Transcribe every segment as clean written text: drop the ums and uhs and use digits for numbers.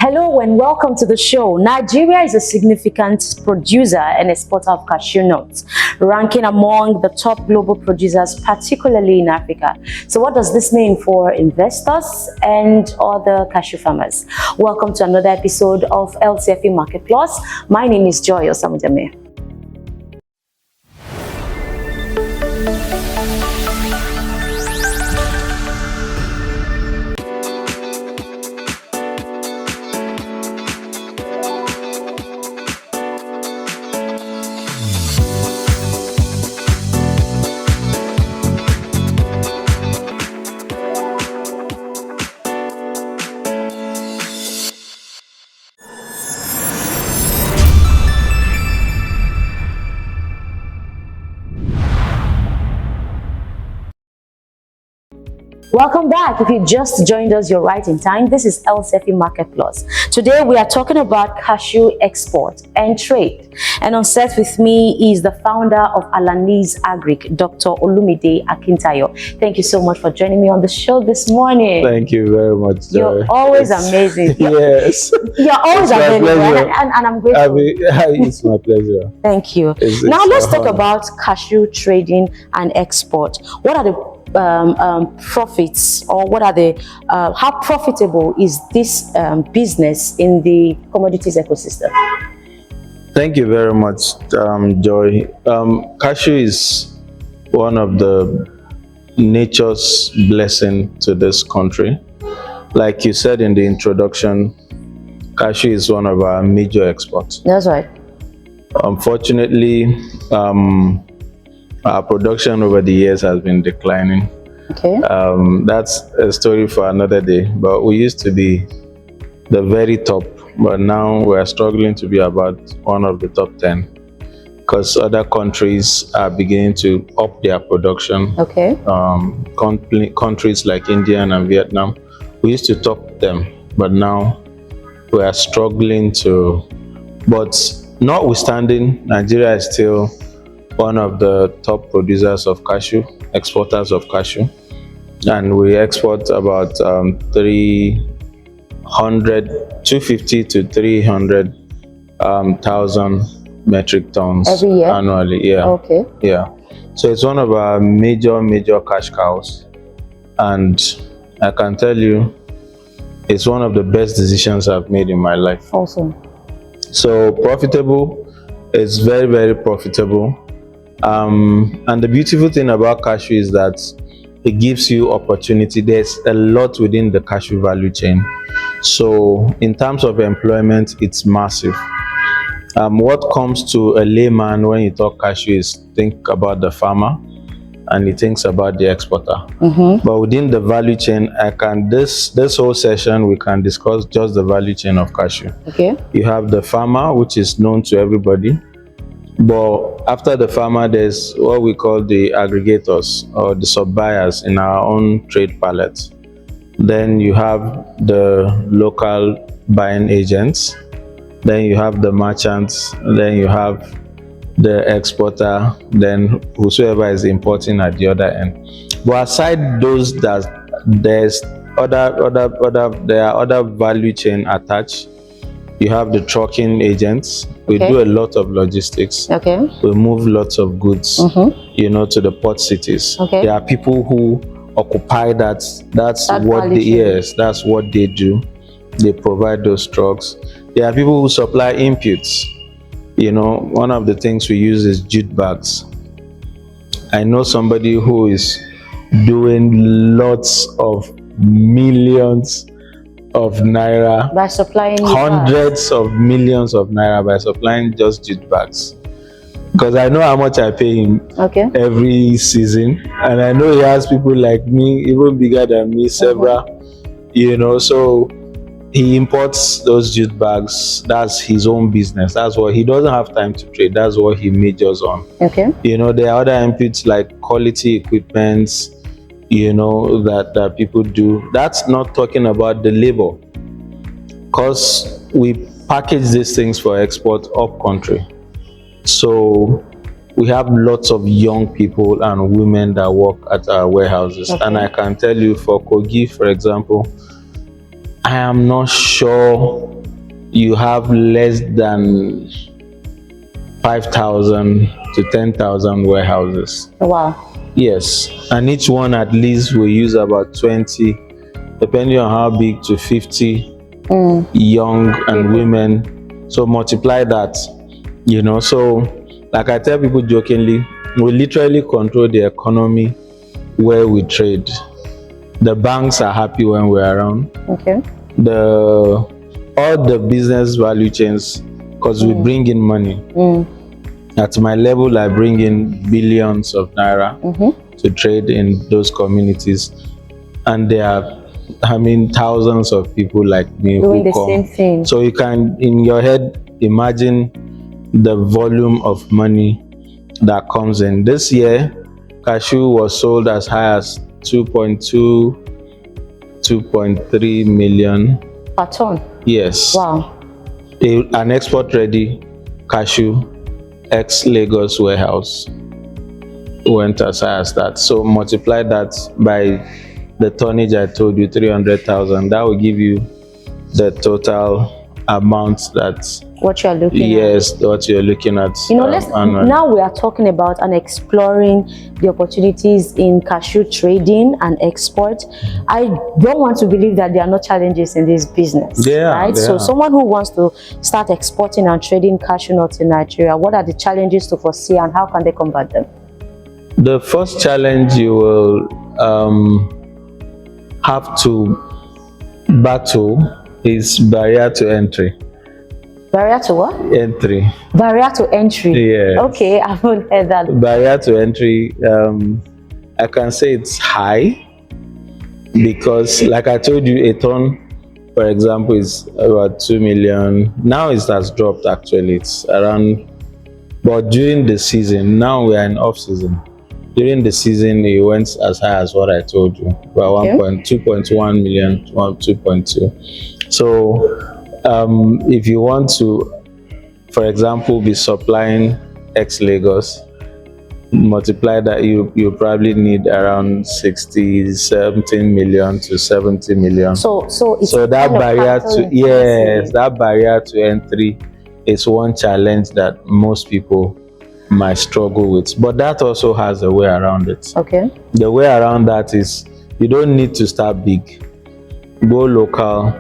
Hello and welcome to the show. Nigeria is a significant producer and exporter of cashew nuts, ranking among the top global producers, particularly in Africa. So what does this mean for investors and other cashew farmers? Welcome to another episode of LCFE Market Plus. My name is Joy Osamujame. Welcome back. If you just joined us, you're right in time. This is LCFE Market Plus. Today we are talking about cashew export and trade. And on set with me is the founder of Alanis Agric, Dr. Olumide Akintayo. Thank you so much for joining me on the show this morning. Thank you very much, Joy. You're always amazing. Yes. You're always amazing, and I'm grateful. It's my pleasure. Thank you. Now let's talk about cashew trading and export. What are the profits, or what are the how profitable is this business in the commodities ecosystem? Thank you very much, Joy. Cashew is one of the nature's blessing to this country. Like you said in the introduction, cashew is one of our major exports. That's right. Unfortunately, our production over the years has been declining. Okay. That's a story for another day. But we used to be the very top, but now we're struggling to be about one of the top 10 because other countries are beginning to up their production. Okay. Countries like India and Vietnam, we used to top them, but now we are struggling to. But notwithstanding, Nigeria is still one of the top producers of cashew, exporters of cashew, and we export about 250 to 300 thousand metric tons every year annually. Yeah. Okay. Yeah. So it's one of our major cash cows, and I can tell you, it's one of the best decisions I've made in my life. Awesome. So profitable. It's very profitable. And the beautiful thing about cashew is that it gives you opportunity. There's a lot within the cashew value chain. So in terms of employment, it's massive. What comes to a layman when you talk cashew is think about the farmer and he thinks about the exporter. But within the value chain, this whole session we can discuss just the value chain of cashew. Okay. You have the farmer, which is known to everybody. But after the farmer, there's what we call the aggregators or the sub-buyers in our own trade palette. Then you have the local buying agents. Then you have the merchants. Then you have the exporter. Then whosoever is importing at the other end. But aside those, there are other value chain attached. You have the trucking agents. We do a lot of logistics. Okay. We move lots of goods, to the port cities. Okay. There are people who occupy that's what that's what they do. They provide those trucks. There are people who supply inputs. One of the things we use is jute bags. I know somebody who is doing lots of millions of naira by supplying hundreds of millions of naira by supplying just jute bags, because I know how much I pay him every season, and I know he has people like me even bigger than me, several, so he imports those jute bags. That's his own business. That's what he doesn't have time to trade. That's what he majors on. Okay. There are other inputs like quality equipments, that people do. That's not talking about the labor, because we package these things for export up country. So we have lots of young people and women that work at our warehouses. Okay. And I can tell you, for Kogi, for example, I am not sure you have less than 5,000 to 10,000 warehouses. Wow. Yes, and each one at least will use about 20, depending on how big, to 50 young and women. So multiply that, So, like I tell people jokingly, we literally control the economy where we trade. The banks are happy when we're around. Okay. All the business value chains, because we bring in money. At my level, I bring in billions of naira to trade in those communities, and there are, thousands of people like me doing who the come. same thing. So you can, in your head, imagine the volume of money that comes in. This year, cashew was sold as high as 2.2, 2.3 million per ton. Yes. Wow. An export-ready cashew ex-Lagos warehouse went as high as that. So multiply that by the tonnage I told you, 300,000. That will give you the total amount that what you're looking at. Yes, what you're looking at. Now we are talking about and exploring the opportunities in cashew trading and export. I don't want to believe that there are no challenges in this business. Right? So someone who wants to start exporting and trading cashew nuts in Nigeria, what are the challenges to foresee and how can they combat them? The first challenge you will have to battle is barrier to entry. Barrier to what? Entry. Barrier to entry. Yeah. Okay, I haven't heard that. Barrier to entry, I can say it's high because, like I told you, a ton, for example, is about 2 million. Now it has dropped actually. It's around, but during the season, now we are in off season. During the season, it went as high as what I told you, about 2.1 million, 2.2. So, if you want to, for example, be supplying ex-Lagos, multiply that, you probably need around 17 million to 70 million. So that barrier to that barrier to entry is one challenge that most people might struggle with, but that also has a way around it. Okay. The way around that is you don't need to start big, go local.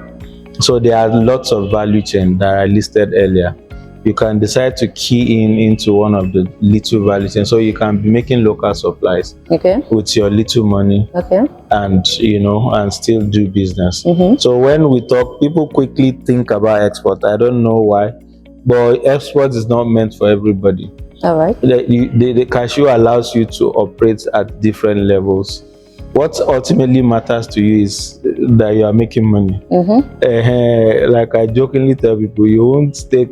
So there are lots of value chain that I listed earlier. You can decide to key into one of the little value chain, so you can be making local supplies with your little money, and and still do business. So when we talk, people quickly think about export. I don't know why, but export is not meant for everybody. All right. The cashew allows you to operate at different levels. What ultimately matters to you is that you are making money. Like I jokingly tell people, you won't take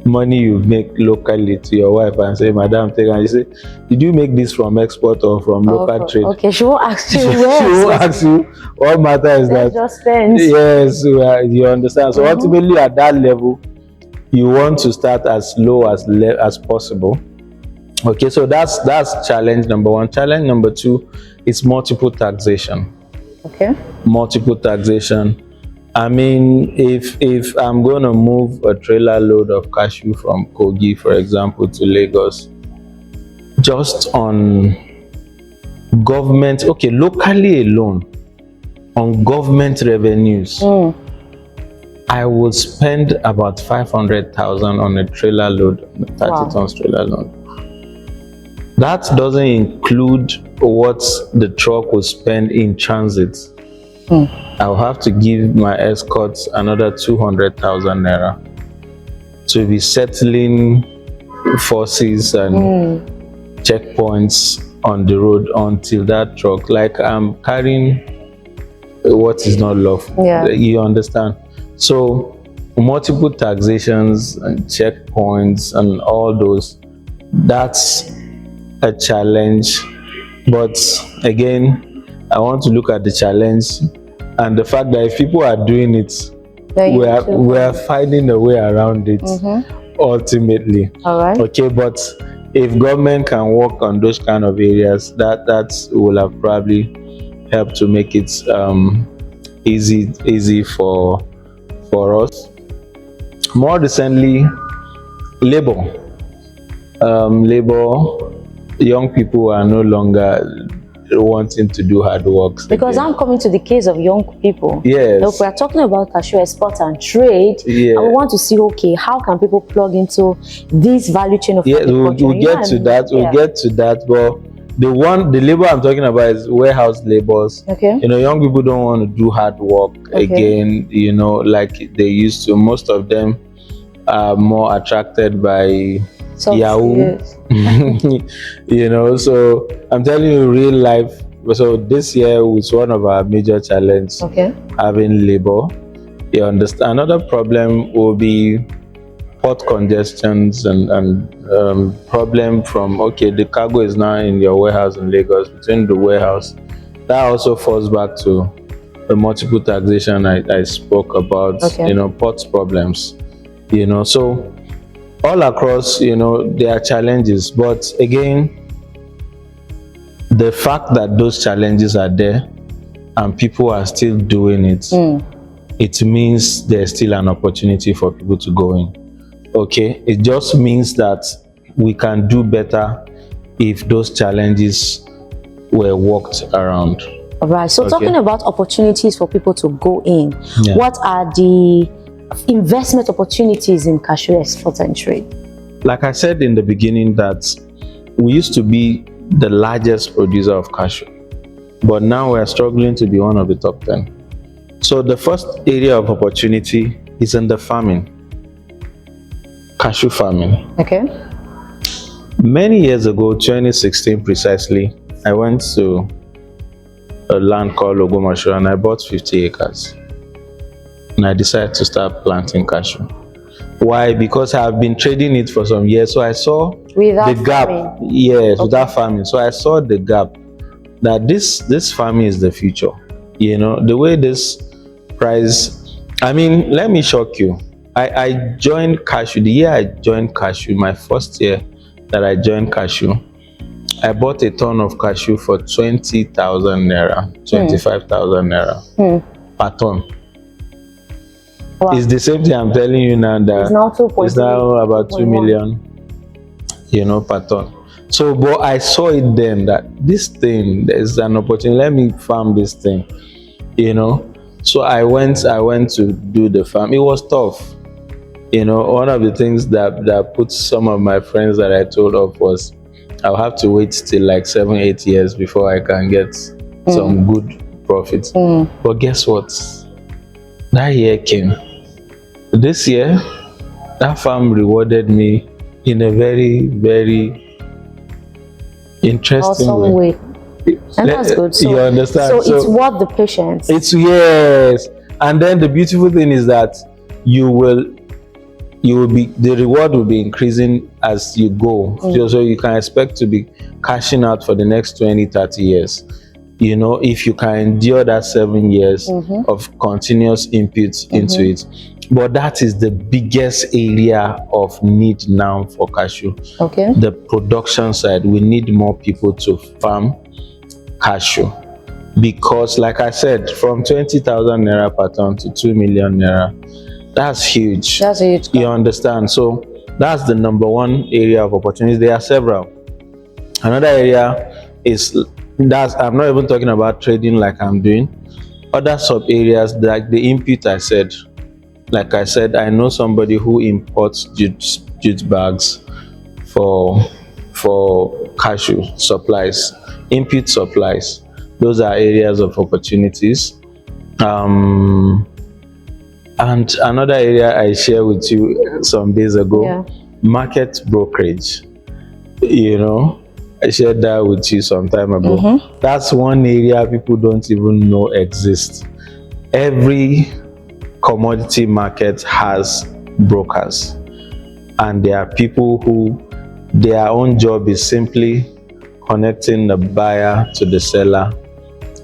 money you make locally to your wife and say, "Madam, take," and you say, "Did you make this from export or from local trade?" Okay, she won't ask you. She won't ask you. What matters is that just spends. Yes, you understand. So ultimately, at that level, you want to start as low as possible. Okay, so that's challenge number one. Challenge number two is multiple taxation. Okay. Multiple taxation. I mean, if I'm going to move a trailer load of cashew from Kogi, for example, to Lagos, just on government, locally alone, on government revenues, I will spend about 500,000 on a trailer load, 30 tons trailer load. That doesn't include what the truck will spend in transit. I'll have to give my escorts another 200,000 naira to be settling forces and checkpoints on the road until that truck, like I'm carrying what is not lawful. You understand? So multiple taxations and checkpoints and all those, that's a challenge. But again, I want to look at the challenge and the fact that if people are doing it, we are finding a way around it ultimately. All right. Okay, but if government can work on those kind of areas, that will have probably helped to make it easy for us. More recently, labor. Labor, young people are no longer wanting to do hard work. Because I'm coming to the case of young people. Yes. Look, we're talking about cashew export and trade. Yeah. And we want to see, okay, how can people plug into this value chain of we'll agriculture? get to that. We'll get to that. But the labor I'm talking about is warehouse labors. Okay. Young people don't want to do hard work again, like they used to. Most of them are more attracted by Yahoo. So I'm telling you, real life. So this year was one of our major challenges. Having labor. You understand? Another problem will be port congestions and problem from the cargo is now in your warehouse in Lagos. Between the warehouse, that also falls back to the multiple taxation I spoke about. Port problems. So all across, there are challenges, but again, the fact that those challenges are there and people are still doing it, it means there's still an opportunity for people to go in. It just means that we can do better if those challenges were worked around. All right. So talking about opportunities for people to go in, what are the investment opportunities in cashew export and trade? Like I said in the beginning, that we used to be the largest producer of cashew, but now we are struggling to be one of the top 10. So the first area of opportunity is in the farming, cashew farming. Many years ago, 2016 precisely, I went to a land called Ogbomoso and I bought 50 acres. And I decided to start planting cashew. Why? Because I've been trading it for some years, so I saw the gap. Without farming. So I saw the gap that this farming is the future. The way this price. I mean, let me shock you. I joined cashew. The year I joined cashew, my first year that I joined cashew, I bought a ton of cashew for 20,000 naira, 25,000 naira per ton. Wow. It's the same thing I'm telling you now, that it's now about 2 million, per ton. So, but I saw it then that this thing, there's an opportunity. Let me farm this thing, So I went to do the farm. It was tough. One of the things that put some of my friends that I told off was I'll have to wait till like 7-8 years before I can get some good profits. But guess what? That year came. This year, that farm rewarded me in a very, very interesting way. And that's good. So, you understand? So it's worth the patience. And then the beautiful thing is that the reward will be increasing as you go. So you can expect to be cashing out for the next 20-30 years. If you can endure that 7 years of continuous inputs into it. But that is the biggest area of need now for cashew. The production side, we need more people to farm cashew. Because like I said, from 20,000 naira per ton to 2 million naira, that's huge. That's huge. You understand? So that's the number one area of opportunities. There are several. Another area is I'm not even talking about trading like I'm doing. Other sub areas like the input I said. Like I said, I know somebody who imports jute bags for cashew supplies, input supplies. Those are areas of opportunities. And another area I shared with you some days ago, market brokerage. I shared that with you some time ago. That's one area people don't even know exists. Every commodity market has brokers, and there are people who their own job is simply connecting the buyer to the seller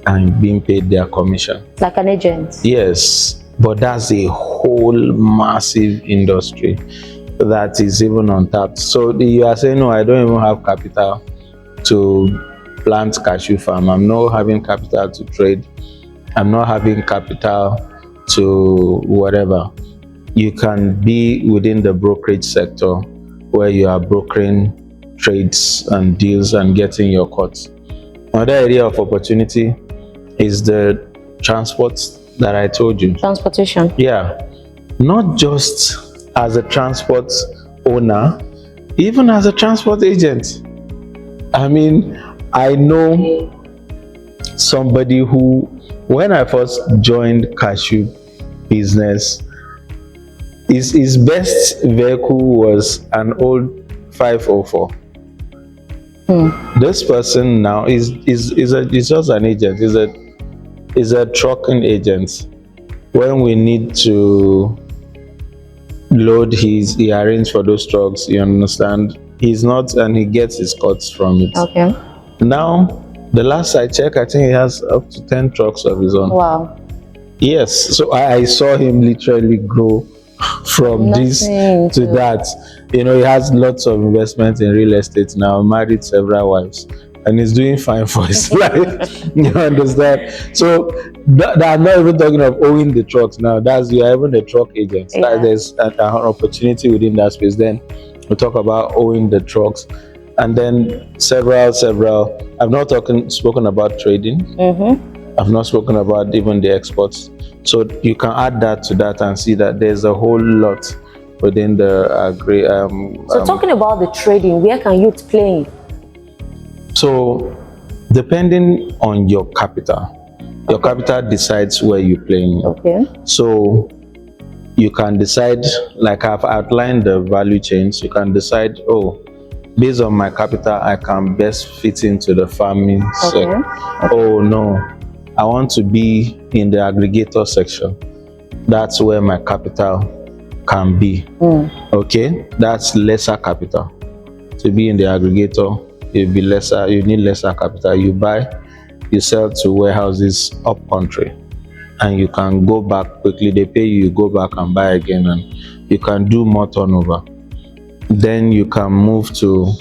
and being paid their commission. Like an agent. Yes, but that's a whole massive industry. that is even untapped. So you are saying, no, I don't even have capital to plant cashew farm. I'm not having capital to trade. I'm not having capital to whatever. You can be within the brokerage sector where you are brokering trades and deals and getting your cut. Another area of opportunity is the transport that I told you. Transportation. Yeah, not just as a transport owner, even as a transport agent. I mean, I know somebody who, when I first joined cashew business, his best vehicle was an old 504. This person now is just an agent, is a trucking agent. When we need to load he arrange for those trucks, you understand? He's not, and he gets his cuts from it. Okay. Now, the last I checked, I think he has up to 10 trucks of his own. Wow. Yes, so I saw him literally grow from this to that. You know, he has lots of investment in real estate now, married several wives, and he's doing fine for his life. You understand? So I'm not even talking of owning the trucks now. That's, you are even a truck agent. Yeah. There's an opportunity within that space. Then we talk about owning the trucks, and then several. I've not spoken about trading. I've not spoken about even the exports. So you can add that to that and see that there's a whole lot within the agri. So talking about the trading, where can youth play? So depending on your capital, your capital decides where you're playing. Okay. So you can decide, like I've outlined the value chains, you can decide, oh, based on my capital, I can best fit into the farming sector. Oh no, I want to be in the aggregator section. That's where my capital can be. Okay, that's lesser capital. To be in the aggregator, it'll be lesser. You need lesser capital. You buy, you sell to warehouses up country, and you can go back quickly. They pay you, you go back and buy again, and you can do more turnover. Then you can move to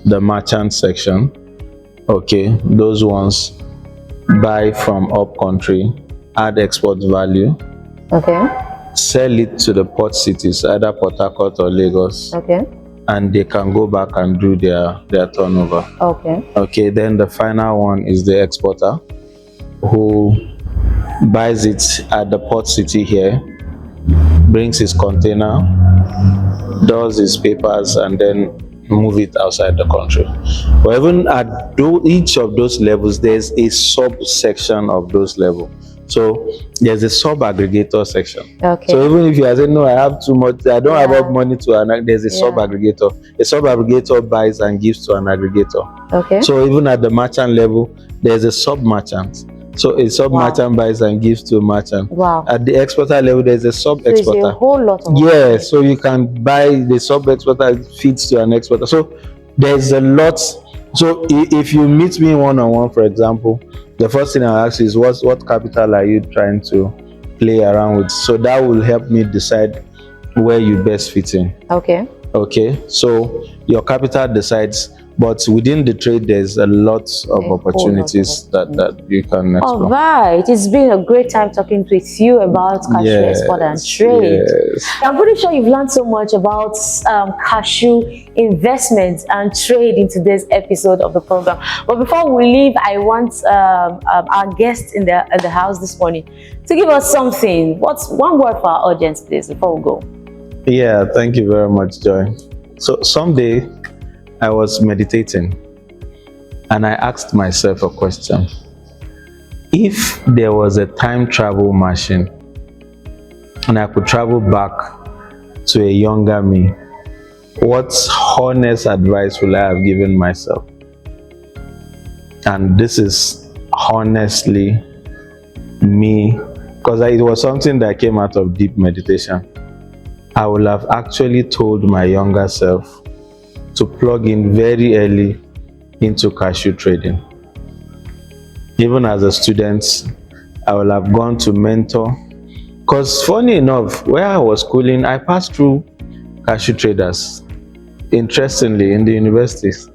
the merchant section. Okay, those ones buy from up country, add export value, sell it to the port cities, either Port Harcourt or Lagos, and they can go back and do their turnover. Okay, then the final one is the exporter, who buys it at the port city here, brings his container, does his papers, and then move it outside the country. But even at each of those levels, there's a subsection of those levels. So there's a sub-aggregator section. So even if you are saying, no, I have too much, I don't have enough money to, there's a sub-aggregator. A sub-aggregator buys and gives to an aggregator. So even at the merchant level, there's a sub-merchant. So a sub-merchant buys and gives to a merchant. At the exporter level, there's a sub-exporter. So a whole lot of so you can buy the sub-exporter, feeds to an exporter. So there's a lot. So if you meet me one-on-one, for example, the first thing I'll ask you is what capital are you trying to play around with? So that will help me decide where you best fit in. Okay, so your capital decides, but within the trade, there's a lot of opportunities that you can explore. All right, it's been a great time talking with you about cashew export and trade. I'm pretty sure you've learned so much about cashew investments and trade in today's episode of the program. But before we leave, I want our guests in the house this morning to give us something. What's one word for our audience, please, before we go? Yeah, thank you very much, Joy. So someday I was meditating and I asked myself a question. If there was a time travel machine and I could travel back to a younger me, what honest advice will I have given myself? And this is honestly me, because it was something that came out of deep meditation. I would have actually told my younger self to plug in very early into cashew trading. Even as a student, I will have gone to mentor. Because funny enough, where I was schooling, I passed through cashew traders. Interestingly, in the universities,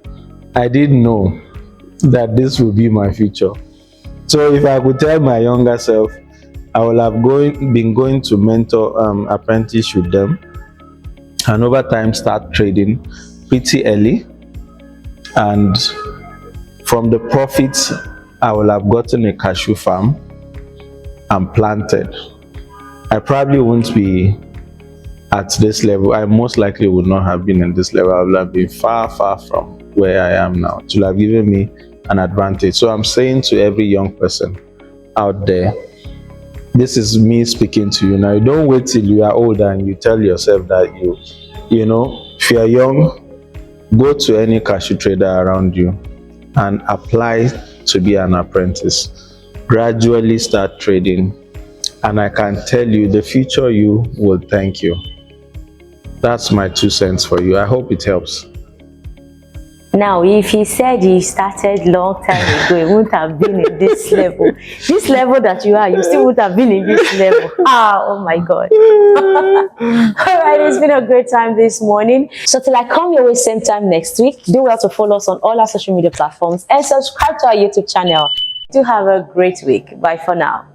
I didn't know that this would be my future. So if I could tell my younger self, I would have been going to mentor apprentice with them, and over time start trading pretty early, and from the profits I will have gotten a cashew farm and planted. I probably won't be at this level. I most likely would not have been in this level. I would have been far from where I am now. It would have given me an advantage. So I'm saying to every young person out there, this is me speaking to you now. You don't wait till you are older and you tell yourself that you know, if you are young, go to any cashew trader around you and apply to be an apprentice. Gradually start trading, and I can tell you the future you will thank you. That's my 2 cents for you. I hope it helps. Now, if he said he started long time ago, he wouldn't have been in this level. This level that you are, you still wouldn't have been in this level. Oh my God. All right, it's been a great time this morning. So till I come your way same time next week, do well to follow us on all our social media platforms and subscribe to our YouTube channel. Do have a great week. Bye for now.